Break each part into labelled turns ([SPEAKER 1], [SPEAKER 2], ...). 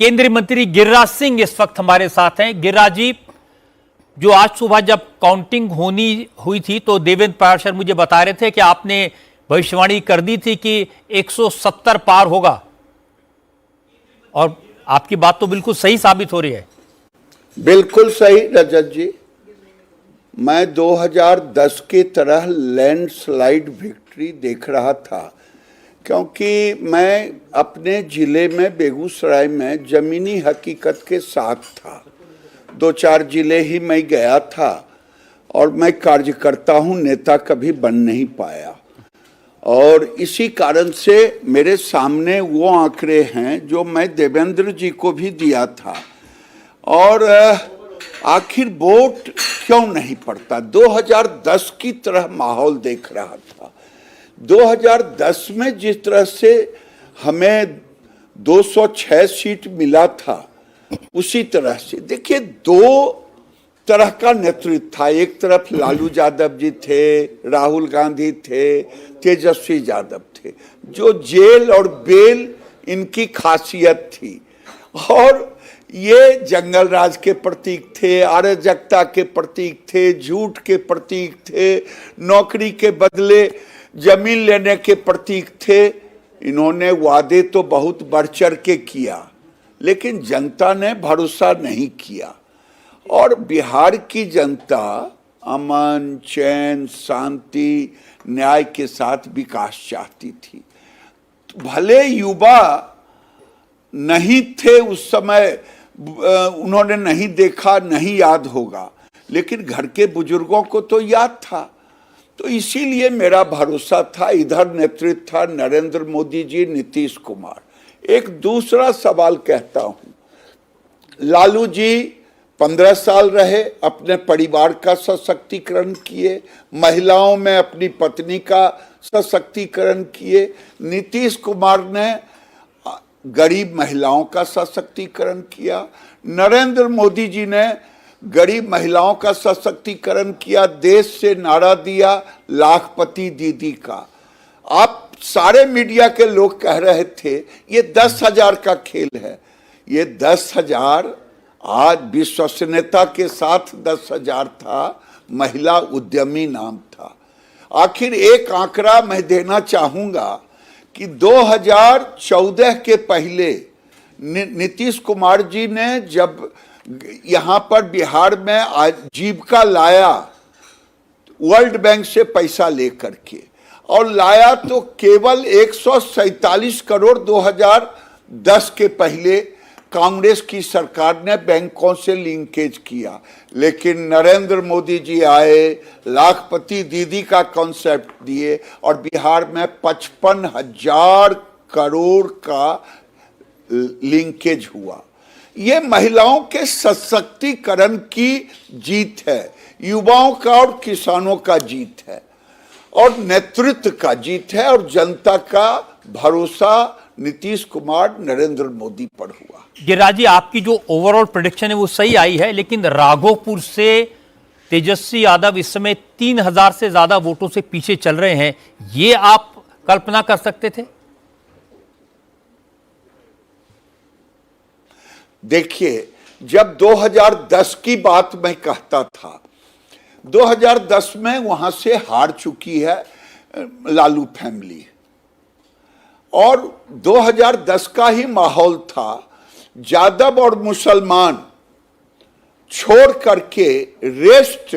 [SPEAKER 1] केंद्रीय मंत्री गिरिराज सिंह इस वक्त हमारे साथ हैं। गिरिराज जी, जो आज सुबह जब काउंटिंग हुई थी तो देवेंद्र पाराशर मुझे बता रहे थे कि आपने भविष्यवाणी कर दी थी कि 170 पार होगा, और आपकी बात तो बिल्कुल सही साबित हो रही है।
[SPEAKER 2] बिल्कुल सही रजत जी, मैं 2010 की तरह लैंडस्लाइड विक्ट्री देख रहा था, क्योंकि मैं अपने जिले में बेगूसराय में जमीनी हकीकत के साथ था। 2-4 जिले ही मैं गया था और मैं कार्यकर्ता हूं, नेता कभी बन नहीं पाया, और इसी कारण से मेरे सामने वो आंकड़े हैं जो मैं देवेंद्र जी को भी दिया था। और आखिर वोट क्यों नहीं पड़ता? 2010 की तरह माहौल देख रहा था। 2010 में जिस तरह से हमें 206 सीट मिला था, उसी तरह से देखिए, दो तरह का नेतृत्व था। एक तरफ लालू यादव जी थे, राहुल गांधी थे, तेजस्वी यादव थे, जो जेल और बेल इनकी खासियत थी, और ये जंगल राज के प्रतीक थे, अराजकता के प्रतीक थे, झूठ के प्रतीक थे, नौकरी के बदले जमीन लेने के प्रतीक थे। इन्होंने वादे तो बहुत बढ़ चढ़ के किया, लेकिन जनता ने भरोसा नहीं किया, और बिहार की जनता अमन, चैन, शांति, न्याय के साथ विकास चाहती थी। भले युवा नहीं थे उस समय, उन्होंने नहीं देखा, नहीं याद होगा, लेकिन घर के बुजुर्गों को तो याद था। तो इसीलिए मेरा भरोसा था। इधर नेतृत्व था नरेंद्र मोदी जी, नीतीश कुमार। एक दूसरा सवाल कहता हूं, लालू जी 15 साल रहे, अपने परिवार का सशक्तिकरण किए, महिलाओं में अपनी पत्नी का सशक्तिकरण किए। नीतीश कुमार ने गरीब महिलाओं का सशक्तिकरण किया। नरेंद्र मोदी जी ने गरीब महिलाओं का सशक्तिकरण किया, देश से नारा दिया लाखपति दीदी का। आप सारे मीडिया के लोग कह रहे थे ये 10,000 का खेल है। ये 10,000 आज विश्वसनीयता के साथ 10,000 था, महिला उद्यमी नाम था। आखिर एक आंकड़ा मैं देना चाहूंगा कि 2014 के पहले नीतीश कुमार जी ने जब यहाँ पर बिहार में आजीविका लाया, वर्ल्ड बैंक से पैसा लेकर के, और लाया तो केवल 147 करोड़ 2010 के पहले कांग्रेस की सरकार ने बैंकों से लिंकेज किया। लेकिन नरेंद्र मोदी जी आए, लाखपति दीदी का कॉन्सेप्ट दिए, और बिहार में 55,000 करोड़ का लिंकेज हुआ। ये महिलाओं के सशक्तिकरण की जीत है, युवाओं का और किसानों का जीत है, और नेतृत्व का जीत है, और जनता का भरोसा नीतीश कुमार, नरेंद्र मोदी पर हुआ।
[SPEAKER 1] गिरिराज जी, आपकी जो ओवरऑल प्रेडिक्शन है वो सही आई है, लेकिन राघोपुर से तेजस्वी यादव इस समय 3,000 से ज्यादा वोटों से पीछे चल रहे हैं। ये आप कल्पना कर सकते थे?
[SPEAKER 2] देखिए, जब 2010 की बात मैं कहता था, 2010 में वहां से हार चुकी है लालू फैमिली, और 2010 का ही माहौल था। यादव और मुसलमान छोड़ करके रेस्ट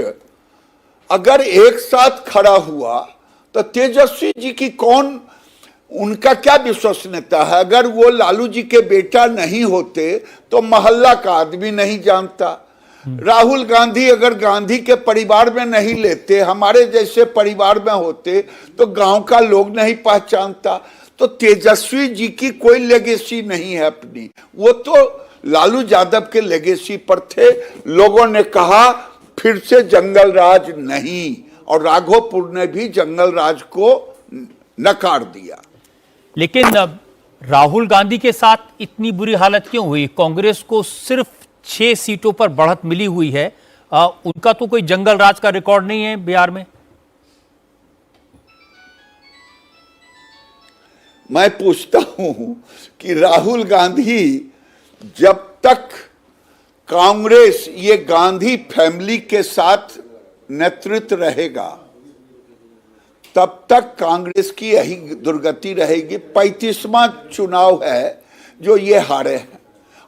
[SPEAKER 2] अगर एक साथ खड़ा हुआ तो तेजस्वी जी की कौन, उनका क्या विश्वसनीयता है? अगर वो लालू जी के बेटा नहीं होते तो मोहल्ला का आदमी नहीं जानता। राहुल गांधी अगर गांधी के परिवार में नहीं लेते, हमारे जैसे परिवार में होते, तो गांव का लोग नहीं पहचानता। तो तेजस्वी जी की कोई लेगेसी नहीं है अपनी, वो तो लालू यादव के लेगेसी पर थे। लोगों ने कहा फिर से जंगल राज नहीं, और राघोपुर ने भी जंगल राज को नकार दिया।
[SPEAKER 1] लेकिन राहुल गांधी के साथ इतनी बुरी हालत क्यों हुई? कांग्रेस को सिर्फ 6 सीटों पर बढ़त मिली हुई है। उनका तो कोई जंगल राज का रिकॉर्ड नहीं है बिहार में।
[SPEAKER 2] मैं पूछता हूं कि राहुल गांधी जब तक कांग्रेस ये गांधी फैमिली के साथ नेतृत्व रहेगा तब तक कांग्रेस की यही दुर्गति रहेगी। 35वां चुनाव है जो ये हारे हैं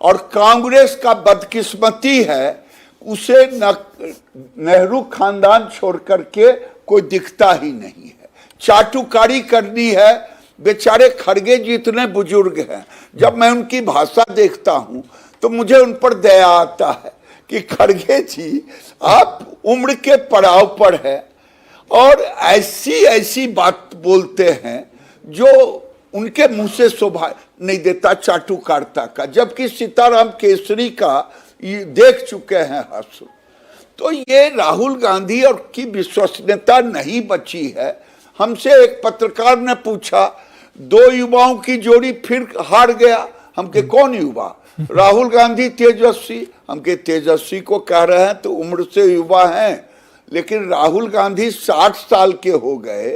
[SPEAKER 2] और कांग्रेस का बदकिस्मती है उसे नेहरू खानदान छोड़ करके कोई दिखता ही नहीं है। चाटुकारी करनी है। बेचारे खड़गे जी इतने बुजुर्ग हैं, जब मैं उनकी भाषा देखता हूं तो मुझे उन पर दया आता है कि खड़गे जी आप उम्र के पड़ाव पर है और ऐसी ऐसी बात बोलते हैं जो उनके मुंह से शोभा नहीं देता चाटुकारिता का, जबकि सीताराम केसरी का ये देख चुके हैं हासिल। तो ये राहुल गांधी और की विश्वसनीयता नहीं बची है। हमसे एक पत्रकार ने पूछा, दो युवाओं की जोड़ी फिर हार गया। हम के कौन युवा? राहुल गांधी तेजस्वी। हम के तेजस्वी को कह रहे हैं तो उम्र से युवा हैं, लेकिन राहुल गांधी 60 साल के हो गए।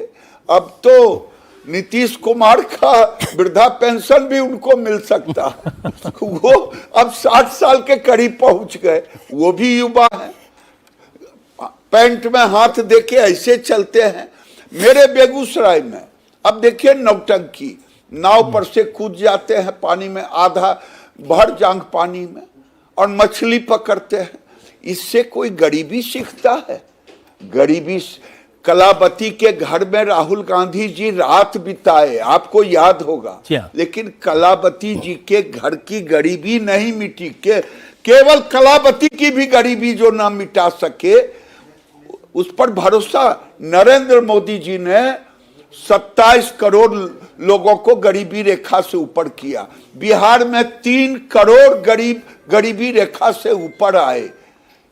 [SPEAKER 2] अब तो नीतीश कुमार का वृद्धा पेंशन भी उनको मिल सकता है। वो अब 60 साल के करीब पहुंच गए, वो भी युवा हैं। पैंट में हाथ देके ऐसे चलते हैं। मेरे बेगूसराय में अब देखिए नौटंकी, नाव पर से कूद जाते हैं पानी में, आधा भर जांग पानी में, और मछली पकड़ते हैं। इससे कोई गरीबी सीखता है? गरीबी कलावती के घर में राहुल गांधी जी रात बिताए, आपको याद होगा। लेकिन कलावती जी के घर की गरीबी नहीं मिटी, केवल कलावती की भी गरीबी जो ना मिटा सके उस पर भरोसा नरेंद्र मोदी जी ने 27 करोड़ लोगों को गरीबी रेखा से ऊपर किया। बिहार में 3 करोड़ गरीब गरीबी रेखा से ऊपर आए।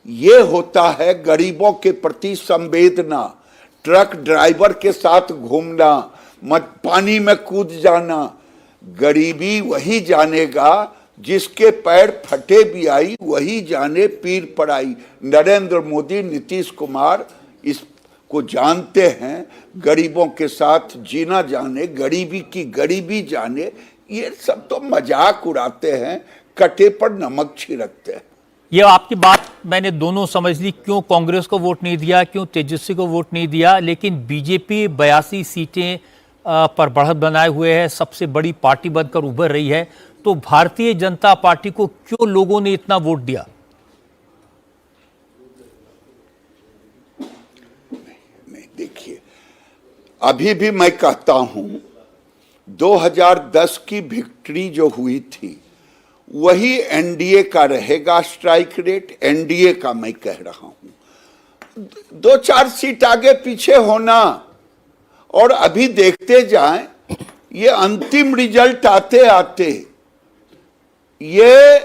[SPEAKER 2] ये होता है गरीबों के प्रति संवेदना। ट्रक ड्राइवर के साथ घूमना, पानी में कूद जाना। गरीबी वही जानेगा जिसके पैर फटे भी आई, वही जाने पीर पड़ाई। नरेंद्र मोदी, नीतीश कुमार इसको जानते हैं। गरीबों के साथ जीना जाने, गरीबी की गरीबी जाने। ये सब तो मजाक उड़ाते हैं, कटे पर नमक छिड़कते हैं।
[SPEAKER 1] ये आपकी बात मैंने दोनों समझ ली, क्यों कांग्रेस को वोट नहीं दिया, क्यों तेजस्वी को वोट नहीं दिया। लेकिन बीजेपी 82 सीटें पर बढ़त बनाए हुए है, सबसे बड़ी पार्टी बनकर उभर रही है। तो भारतीय जनता पार्टी को क्यों लोगों ने इतना वोट दिया?
[SPEAKER 2] देखिए, अभी भी मैं कहता हूं 2010 की विक्ट्री जो हुई थी वही एनडीए का रहेगा स्ट्राइक रेट। एनडीए का मैं कह रहा हूं। 2-4 सीट आगे पीछे होना और अभी देखते जाएं, ये अंतिम रिजल्ट आते आते ये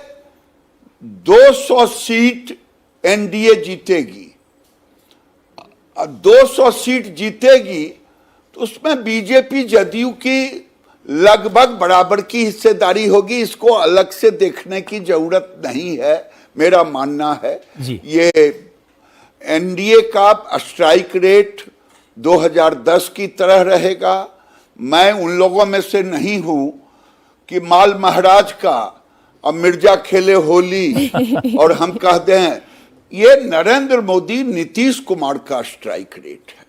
[SPEAKER 2] 200 सीट एनडीए जीतेगी। 200 सीट जीतेगी तो उसमें बीजेपी जदयू की लगभग बराबर की हिस्सेदारी होगी। इसको अलग से देखने की जरूरत नहीं है, मेरा मानना है। ये एनडीए का स्ट्राइक रेट 2010 की तरह रहेगा। मैं उन लोगों में से नहीं हूं कि माल महाराज का अब मिर्जा खेले होली और हम कह दें। ये नरेंद्र मोदी, नीतीश कुमार का स्ट्राइक रेट है।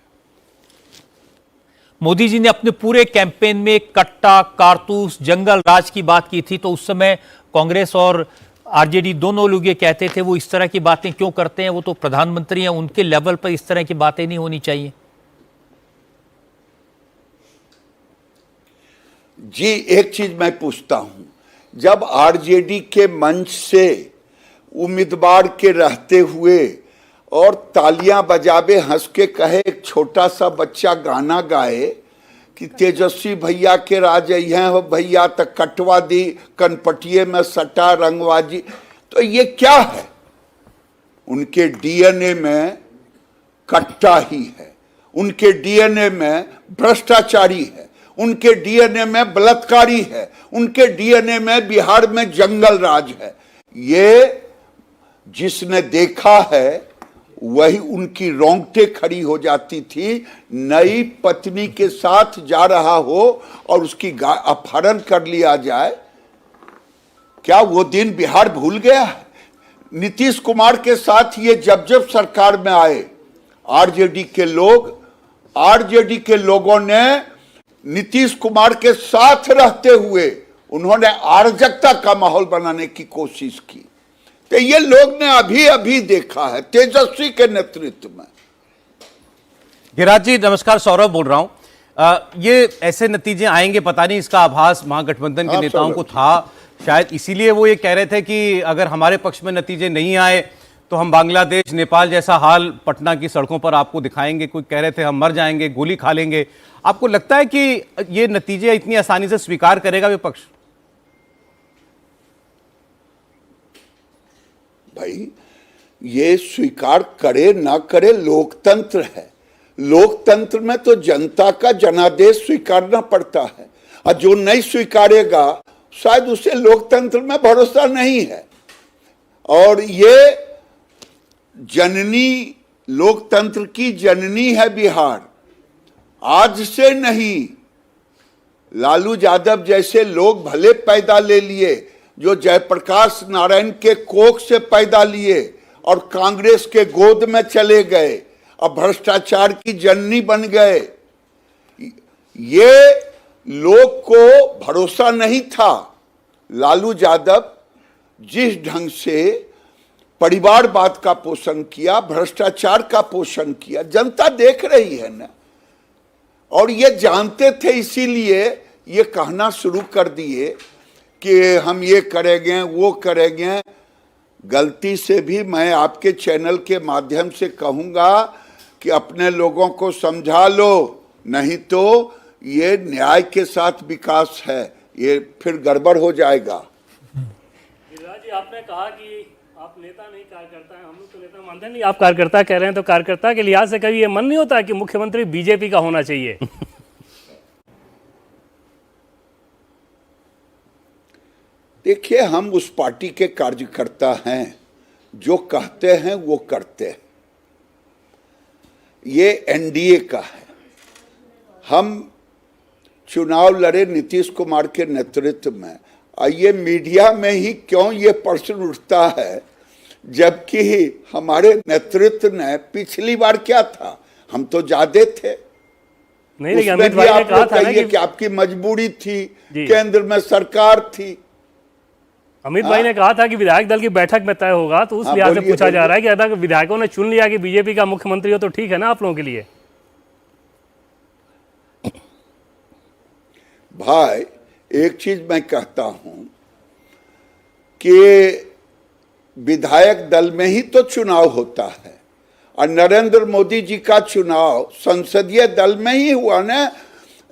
[SPEAKER 1] मोदी जी ने अपने पूरे कैंपेन में कट्टा, कारतूस, जंगल राज की बात की थी, तो उस समय कांग्रेस और आरजेडी दोनों लोग ये कहते थे वो इस तरह की बातें क्यों करते हैं, वो तो प्रधानमंत्री हैं, उनके लेवल पर इस तरह की बातें नहीं होनी चाहिए।
[SPEAKER 2] जी, एक चीज मैं पूछता हूं, जब आरजेडी के मंच से उम्मीदवार के रहते हुए और तालियां बजावे, हंस के कहे, एक छोटा सा बच्चा गाना गाए कि तेजस्वी भैया के राज हैं हो भैया तक कटवा दी कनपटिए में सटा रंगवाजी, तो ये क्या है? उनके डीएनए में कट्टा ही है, उनके डीएनए में भ्रष्टाचारी है, उनके डीएनए में बलात्कारी है, उनके डीएनए में बिहार में जंगल राज है। ये जिसने देखा है वही उनकी रोंगटे खड़ी हो जाती थी। नई पत्नी के साथ जा रहा हो और उसकी अपहरण कर लिया जाए, क्या वो दिन बिहार भूल गया है? नीतीश कुमार के साथ ये जब जब सरकार में आए, आरजेडी के लोगों ने नीतीश कुमार के साथ रहते हुए उन्होंने अराजकता का माहौल बनाने की कोशिश की। तो ये लोग ने अभी अभी देखा है तेजस्वी के नेतृत्व में।
[SPEAKER 3] गिरिराज जी नमस्कार, सौरभ बोल रहा हूं। ये ऐसे नतीजे आएंगे पता नहीं, इसका आभास महागठबंधन के नेताओं को था, शायद इसीलिए वो ये कह रहे थे कि अगर हमारे पक्ष में नतीजे नहीं आए तो हम बांग्लादेश नेपाल जैसा हाल पटना की सड़कों पर आपको दिखाएंगे। कोई कह रहे थे हम मर जाएंगे, गोली खा लेंगे। आपको लगता है कि ये नतीजे इतनी आसानी से स्वीकार करेगा विपक्ष?
[SPEAKER 2] भाई ये स्वीकार करे ना करे, लोकतंत्र है। लोकतंत्र में तो जनता का जनादेश स्वीकारना पड़ता है, और जो नहीं स्वीकारेगा शायद उसे लोकतंत्र में भरोसा नहीं है। और ये जननी, लोकतंत्र की जननी है बिहार। आज से नहीं, लालू यादव जैसे लोग भले पैदा ले लिए, जो जयप्रकाश नारायण के कोख से पैदा लिए और कांग्रेस के गोद में चले गए और भ्रष्टाचार की जननी बन गए। ये लोग को भरोसा नहीं था। लालू यादव जिस ढंग से परिवारवाद का पोषण किया, भ्रष्टाचार का पोषण किया, जनता देख रही है ना। और ये जानते थे, इसीलिए ये कहना शुरू कर दिए कि हम ये करेंगे वो करेंगे। गलती से भी मैं आपके चैनल के माध्यम से कहूंगा कि अपने लोगों को समझा लो, नहीं तो ये न्याय के साथ विकास है, ये फिर गड़बड़ हो जाएगा।
[SPEAKER 4] गिरिराज जी, आपने कहा कि आप नेता नहीं कार्यकर्ता हैं। हम लोग तो नेता मानते नहीं, आप कार्यकर्ता कह रहे हैं, तो कार्यकर्ता के लिहाज से कभी ये मन नहीं होता कि मुख्यमंत्री बीजेपी का होना चाहिए?
[SPEAKER 2] देखिए, हम उस पार्टी के कार्यकर्ता हैं, जो कहते हैं वो करते हैं। ये एनडीए का है। हम चुनाव लड़े नीतीश कुमार के नेतृत्व में। ये मीडिया में ही क्यों ये प्रश्न उठता है, जबकि हमारे नेतृत्व ने पिछली बार क्या था, हम तो ज्यादा थे।
[SPEAKER 4] नहीं, लेकिन अमित भाई ने कहा था ना
[SPEAKER 2] कि आपकी मजबूरी थी, केंद्र में सरकार थी।
[SPEAKER 4] अमित भाई ने कहा था कि विधायक दल की बैठक में तय होगा, तो उस लिहाज से पूछा जा रहा है कि अगर विधायकों ने चुन लिया कि बीजेपी का मुख्यमंत्री हो तो ठीक है ना आप लोगों के लिए?
[SPEAKER 2] भाई एक चीज मैं कहता हूं कि विधायक दल में ही तो चुनाव होता है, और नरेंद्र मोदी जी का चुनाव संसदीय दल में ही हुआ ना।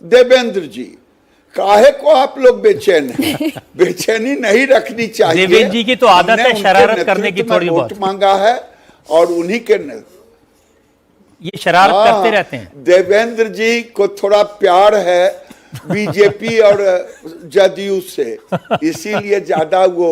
[SPEAKER 2] देवेंद्र जी, काहे को आप लोग बेचैन हैं? बेचैनी नहीं रखनी चाहिए।
[SPEAKER 1] देवेंद्र जी की तो आदत है शरारत करने की, थोड़ी बहुत
[SPEAKER 2] मांगा है और उन्हीं के
[SPEAKER 1] ये शरारत करते रहते हैं।
[SPEAKER 2] देवेंद्र जी को थोड़ा प्यार है बीजेपी और जदयू से, इसीलिए ज्यादा वो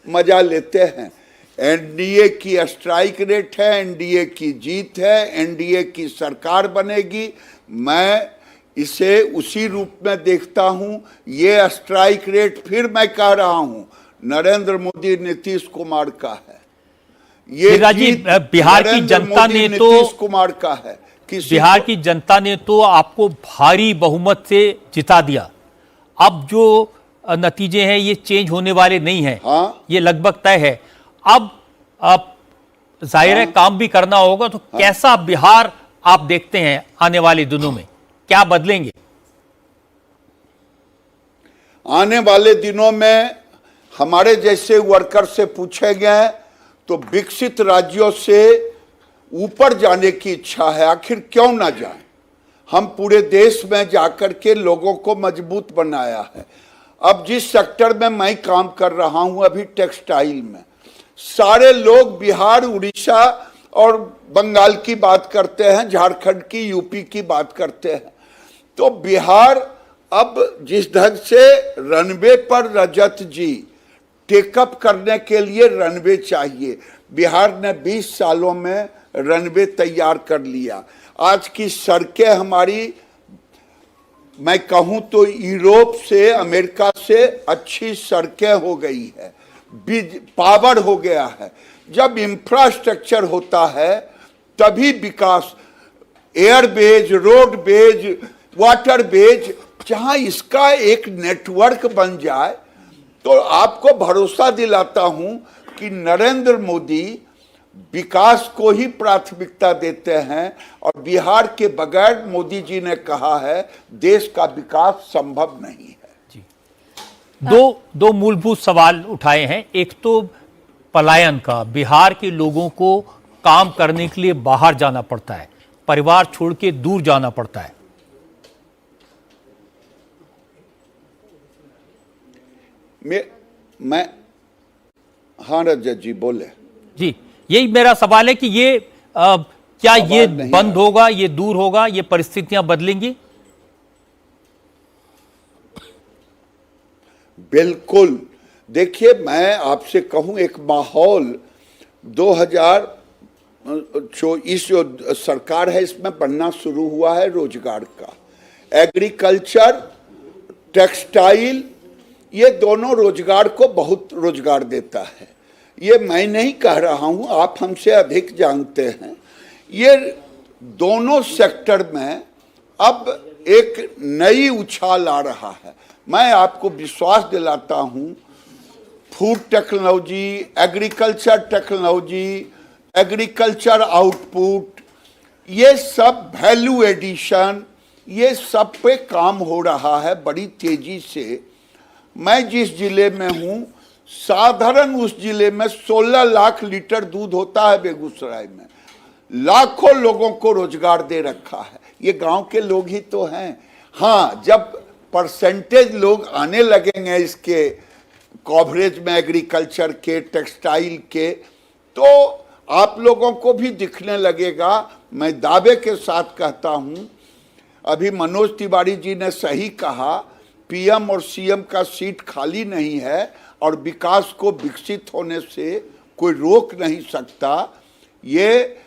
[SPEAKER 2] मजा लेते हैं। एनडीए की स्ट्राइक रेट है, एनडीए की जीत है, एनडीए की सरकार बनेगी। मैं इसे उसी रूप में देखता हूं। ये स्ट्राइक रेट, फिर मैं कह रहा हूं, नरेंद्र मोदी नीतीश कुमार का है। ये
[SPEAKER 1] बिहार की जनता ने तो
[SPEAKER 2] नीतीश कुमार का है।
[SPEAKER 1] बिहार की जनता ने तो आपको भारी बहुमत से जिता दिया। अब जो नतीजे हैं ये चेंज होने वाले नहीं हैं।
[SPEAKER 2] हाँ?
[SPEAKER 1] ये लगभग तय है। अब जाहिर है काम भी करना होगा। तो कैसा बिहार आप देखते हैं आने वाले दिनों में, क्या बदलेंगे?
[SPEAKER 2] आने वाले दिनों में हमारे जैसे वर्कर से पूछे गए तो विकसित राज्यों से ऊपर जाने की इच्छा है। आखिर क्यों ना जाए? हम पूरे देश में जाकर के लोगों को मजबूत बनाया है। अब जिस सेक्टर में मैं काम कर रहा हूं, अभी टेक्सटाइल में, सारे लोग बिहार, उड़ीसा और बंगाल की बात करते हैं, झारखंड की, यूपी की बात करते हैं। तो बिहार अब जिस ढंग से रनवे पर रजत जी टेकअप करने के लिए रनवे चाहिए, बिहार ने 20 सालों में रनवे तैयार कर लिया। आज की सड़कें हमारी, मैं कहूं तो यूरोप से, अमेरिका से अच्छी सड़कें हो गई है। पावर हो गया है। जब इंफ्रास्ट्रक्चर होता है तभी विकास, airways, road beige, water beige, जहां इसका एक नेटवर्क बन जाए, तो आपको भरोसा दिलाता हूं कि नरेंद्र मोदी विकास को ही प्राथमिकता देते हैं और बिहार के बगैर, मोदी जी ने कहा है, देश का विकास संभव नहीं है।
[SPEAKER 1] दो मूलभूत सवाल उठाए हैं। एक तो पलायन का, बिहार के लोगों को काम करने के लिए बाहर जाना पड़ता है, परिवार छोड़ के दूर जाना पड़ता है।
[SPEAKER 2] मैं हाँ रजत जी बोले।
[SPEAKER 1] जी, यही मेरा सवाल है कि ये क्या ये बंद होगा, ये दूर होगा, ये परिस्थितियां बदलेंगी?
[SPEAKER 2] बिल्कुल। देखिए, मैं आपसे कहूं, एक माहौल 2024 जो सरकार है इसमें बनना शुरू हुआ है रोजगार का। एग्रीकल्चर, टेक्सटाइल, ये दोनों रोजगार को बहुत रोजगार देता है। ये मैं नहीं कह रहा हूं, आप हमसे अधिक जानते हैं। ये दोनों सेक्टर में अब एक नई उछाल आ रहा है। मैं आपको विश्वास दिलाता हूं, food technology, agriculture technology, agriculture output, ये सब वैल्यू एडिशन, ये सब पे काम हो रहा है बड़ी तेजी से। मैं जिस जिले में हूं, साधारण उस जिले में 16 लाख लीटर दूध होता है बेगूसराय में। लाखों लोगों को रोजगार दे रखा है। ये गांव के लोग ही तो हैं। हाँ, जब परसेंटेज लोग आने लगेंगे इसके कवरेज में, एग्रीकल्चर के, टेक्सटाइल के, तो आप लोगों को भी दिखने लगेगा। मैं दावे के साथ कहता हूं, अभी मनोज तिवारी जी ने सही कहा, पीएम और सीएम का सीट खाली नहीं है और विकास को विकसित होने से कोई रोक नहीं सकता। ये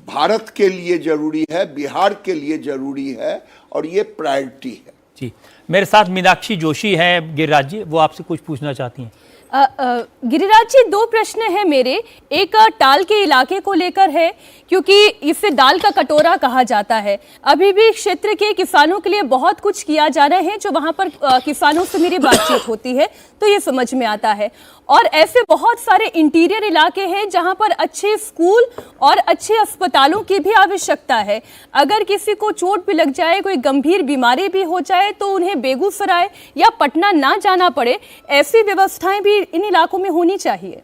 [SPEAKER 2] भारत के लिए जरूरी है, बिहार के लिए जरूरी है और ये प्रायोरिटी है।
[SPEAKER 1] जी, मेरे साथ मीनाक्षी जोशी हैं गिरिराज जी, वो आपसे कुछ पूछना चाहती हैं।
[SPEAKER 5] गिरिराज जी, दो प्रश्न है मेरे। एक टाल के इलाके को लेकर है, क्योंकि इसे दाल का कटोरा कहा जाता है। अभी भी क्षेत्र के किसानों के लिए बहुत कुछ किया जा रहा है। जो वहां पर किसानों से मेरी बातचीत होती है तो ये समझ में आता है। और ऐसे बहुत सारे इंटीरियर इलाके हैं जहां पर अच्छे स्कूल और अच्छे अस्पतालों की भी आवश्यकता है। अगर किसी को चोट भी लग जाए, कोई गंभीर बीमारी भी हो जाए, तो उन्हें बेगूसराय या पटना ना जाना पड़े। ऐसी व्यवस्थाएं भी इन इलाकों में होनी चाहिए।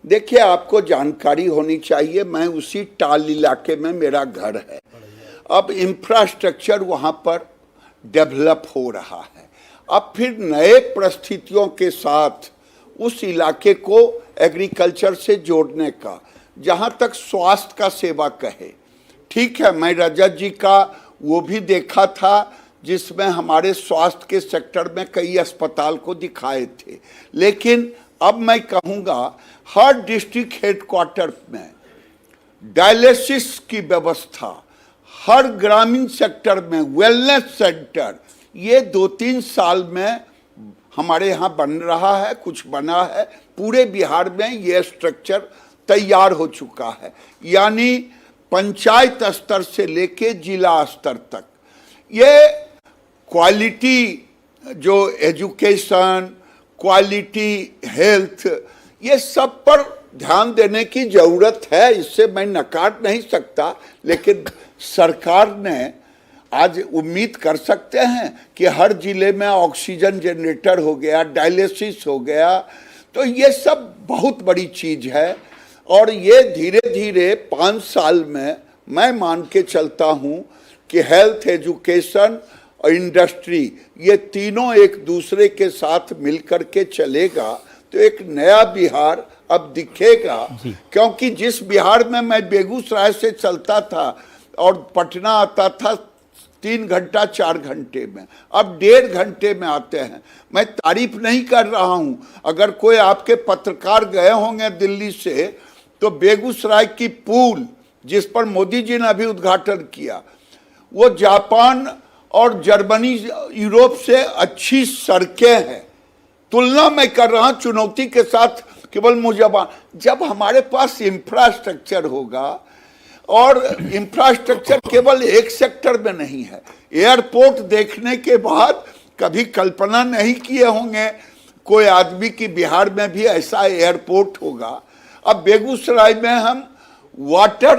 [SPEAKER 2] देखिए, आपको जानकारी होनी चाहिए, मैं उसी टाल इलाके में मेरा घर है। अब इंफ्रास्ट्रक्चर वहां पर डेवलप हो रहा है। अब फिर नए परिस्थितियों के साथ उस इलाके को एग्रीकल्चर से जोड़ने का, जहां तक स्वास्थ्य का सेवा कहे, ठीक है, मैं रजत जी का वो भी देखा था जिसमें हमारे स्वास्थ्य के सेक्टर में कई अस्पताल को दिखाए थे। लेकिन अब मैं कहूँगा, हर डिस्ट्रिक्ट हेडक्वार्टर में डायलिसिस की व्यवस्था, हर ग्रामीण सेक्टर में वेलनेस सेंटर, ये 2-3 साल में हमारे यहाँ बन रहा है, कुछ बना है। पूरे बिहार में ये स्ट्रक्चर तैयार हो चुका है। यानी पंचायत स्तर से लेके जिला स्तर तक ये क्वालिटी, जो एजुकेशन, क्वालिटी हेल्थ, ये सब पर ध्यान देने की जरूरत है। इससे मैं नकार नहीं सकता। लेकिन सरकार ने आज उम्मीद कर सकते हैं कि हर जिले में ऑक्सीजन जनरेटर हो गया, डायलिसिस हो गया, तो ये सब बहुत बड़ी चीज है। और ये धीरे धीरे 5 साल में मैं मान के चलता हूँ कि हेल्थ, एजुकेशन और इंडस्ट्री, ये तीनों एक दूसरे के साथ मिलकर के चलेगा तो एक नया बिहार अब दिखेगा। क्योंकि जिस बिहार में मैं बेगूसराय से चलता था और पटना आता था 3 घंटा 4 घंटे में, अब 1.5 घंटे में आते हैं। मैं तारीफ नहीं कर रहा हूं। अगर कोई आपके पत्रकार गए होंगे दिल्ली से, तो बेगूसराय की पुल जिस पर मोदी जी ने अभी उद्घाटन किया, वो जापान और जर्मनी यूरोप से अच्छी सड़कें हैं। तुलना मैं कर रहा हूं चुनौती के साथ केवल मुझे जब हमारे पास इंफ्रास्ट्रक्चर होगा, और इंफ्रास्ट्रक्चर केवल एक सेक्टर में नहीं है। एयरपोर्ट देखने के बाद कभी कल्पना नहीं किए होंगे कोई आदमी की बिहार में भी ऐसा एयरपोर्ट होगा। अब बेगूसराय में हम वाटर,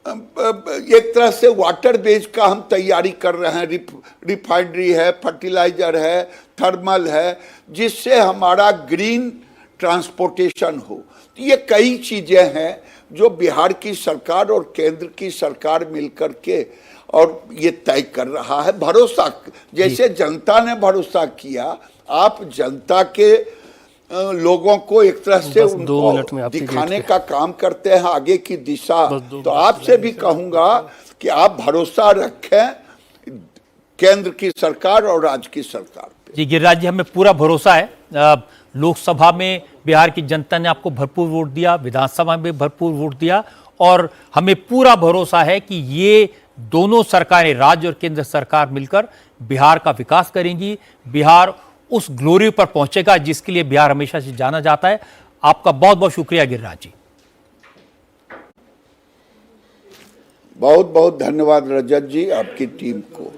[SPEAKER 2] एक तरह से वाटर बेस का हम तैयारी कर रहे हैं। रिफाइनरी है, फर्टिलाइजर है, थर्मल है, जिससे हमारा ग्रीन ट्रांसपोर्टेशन हो। तो ये कई चीजें हैं जो बिहार की सरकार और केंद्र की सरकार मिलकर के और ये तय कर रहा है। भरोसा, जैसे जनता ने भरोसा किया, आप जनता के लोगों को एक तरह से उनको दिखाने का काम करते हैं आगे की दिशा। तो आपसे भी कहूंगा कि आप भरोसा रखें केंद्र की सरकार और राज्य की सरकार पे।
[SPEAKER 1] जी गिरिराज जी, हमें पूरा भरोसा है। लोकसभा में बिहार की जनता ने आपको भरपूर वोट दिया, विधानसभा में भरपूर वोट दिया, और हमें पूरा भरोसा है कि ये दोनों सरकारें, राज्य और केंद्र सरकार मिलकर बिहार का विकास करेंगी। बिहार उस ग्लोरी पर पहुंचेगा जिसके लिए बिहार हमेशा से जाना जाता है। आपका बहुत बहुत शुक्रिया गिरिराज जी।
[SPEAKER 2] बहुत बहुत धन्यवाद रजत जी, आपकी टीम को।